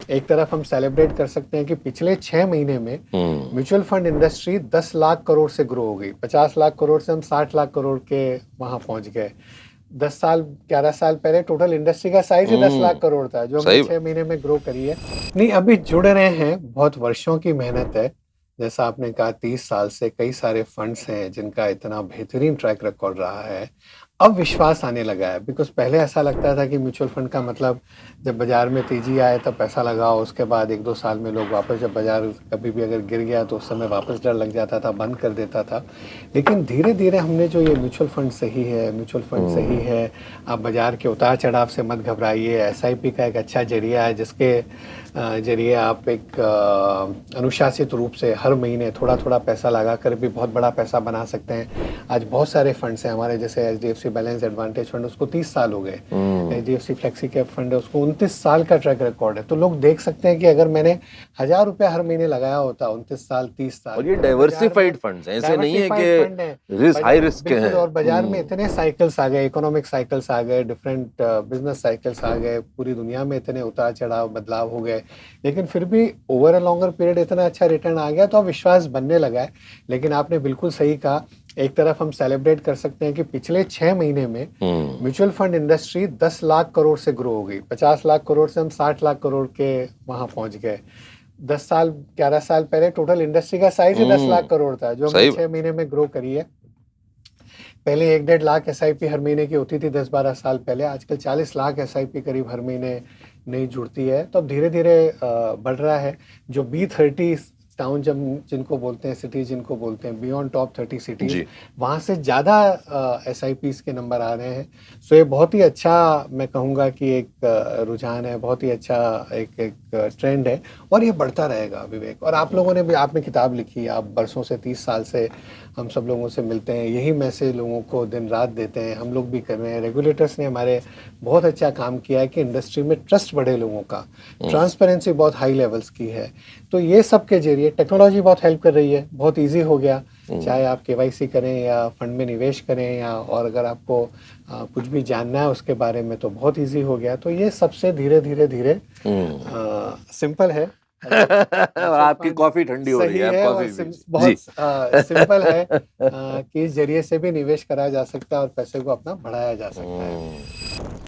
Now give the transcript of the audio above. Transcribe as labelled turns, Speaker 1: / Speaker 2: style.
Speaker 1: एक तरफ हम सेलिब्रेट कर सकते हैं कि पिछले 6 महीने में mutual fund industry 10 lakh crore से ग्रो हो गई। 50 लाख करोड़ से हम 60 लाख करोड़ के वहां पहुंच गए। 11 साल पहले टोटल इंडस्ट्री का साइज ही 10 लाख करोड़ था, जो हमने 6 महीने में ग्रो करी है। नहीं, अभी जुड़ रहे हैं, बहुत वर्षों की मेहनत है। जैसा आपने कहा, 30 साल से कई सारे फंड्स हैं जिनका इतना बेहतरीन ट्रैक रिकॉर्ड रहा है। अब विश्वास आने लगा है, बिकॉज पहले ऐसा लगता था कि म्यूचुअल फंड का मतलब जब बाजार में तेजी आए तब पैसा लगाओ, उसके बाद 1-2 साल में लोग वापस, जब बाजार कभी भी अगर गिर गया तो उस समय वापस डर लग जाता था, बंद कर देता था। लेकिन धीरे धीरे हमने जो ये म्यूचुअल फंड सही है, म्यूचुअल फंड सही है, आप बाजार के उतार चढ़ाव से मत घबराइए। एसआईपी का एक अच्छा जरिया है जिसके जरिए आप एक अनुशासित रूप से हर महीने थोड़ा थोड़ा पैसा लगा कर भी बहुत बड़ा पैसा बना सकते हैं। आज बहुत सारे फंड्स हैं हमारे, जैसे एचडीएफसी बैलेंस एडवांटेज फंड, उसको 30 साल हो गए। एचडीएफसी फ्लेक्सी कैप फंड है, उसको 29 साल का ट्रैक रिकॉर्ड है। तो लोग देख सकते हैं कि अगर मैंने 1000 रुपया हर महीने लगाया होता 29 साल 30 साल,
Speaker 2: और ये डाइवर्सिफाइड फंड्स हैं, ऐसे नहीं है कि हाई रिस्क है।
Speaker 1: और बाजार में इतने साइकिल्स आ गए, इकोनॉमिक साइकिल्स आ गए, डिफरेंट बिजनेस साइकिल्स आ गए, पूरी दुनिया में इतने उतार चढ़ाव बदलाव हो गए, लेकिन फिर भी ओवर अ लॉन्गर पीरियड इतना अच्छा रिटर्न आ गया, तो अब विश्वास बनने लगा है। लेकिन आपने बिल्कुल सही कहा, एक तरफ हम सेलिब्रेट कर सकते हैं कि पिछले 6 महीने में mutual fund industry 10 lakh crore से ग्रो हो गई। 50 लाख करोड़ से हम 60 लाख करोड़ के वहां पहुंच गए। 11 साल पहले टोटल इंडस्ट्री का साइज ही 10 लाख करोड़ था, जो हमने 6 महीने में ग्रो करी है। पहले 1-1.5 लाख एसआईपी हर महीने की होती थी 10-12 साल पहले, आजकल 40 लाख एसआईपी करीब हर महीने नहीं जुड़ती है। तो अब धीरे धीरे बढ़ रहा है। जो B30 टाउन जब जिनको बोलते हैं, सिटीज जिनको बोलते हैं, बियॉन्ड टॉप 30 सिटीज, वहाँ से ज़्यादा एसआईपीज के नंबर आ रहे हैं। सो ये बहुत ही अच्छा, मैं कहूँगा कि एक रुझान है, बहुत ही अच्छा एक ट्रेंड है, और ये बढ़ता रहेगा विवेक। और आप लोगों ने भी, आपने किताब लिखी, आप बरसों से 30 साल से हम सब लोगों से मिलते हैं, यही मैसेज लोगों को दिन रात देते हैं, हम लोग भी कर रहे हैं। रेगुलेटर्स ने हमारे बहुत अच्छा काम किया है कि इंडस्ट्री में ट्रस्ट बढ़े लोगों का, ट्रांसपेरेंसी बहुत हाई लेवल्स की है। तो ये सब के जरिए टेक्नोलॉजी बहुत हेल्प कर रही है, बहुत ईजी हो गया, चाहे आप केवाईसी करें या फंड में निवेश करें, या और अगर आपको कुछ भी जानना है उसके बारे में तो बहुत ईजी हो गया। तो ये सबसे धीरे धीरे धीरे सिंपल है।
Speaker 2: और आपकी कॉफी ठंडी हो रही है,
Speaker 1: और बहुत सिंपल है कि इस जरिए से भी निवेश करा जा सकता है और पैसे को अपना बढ़ाया जा सकता है।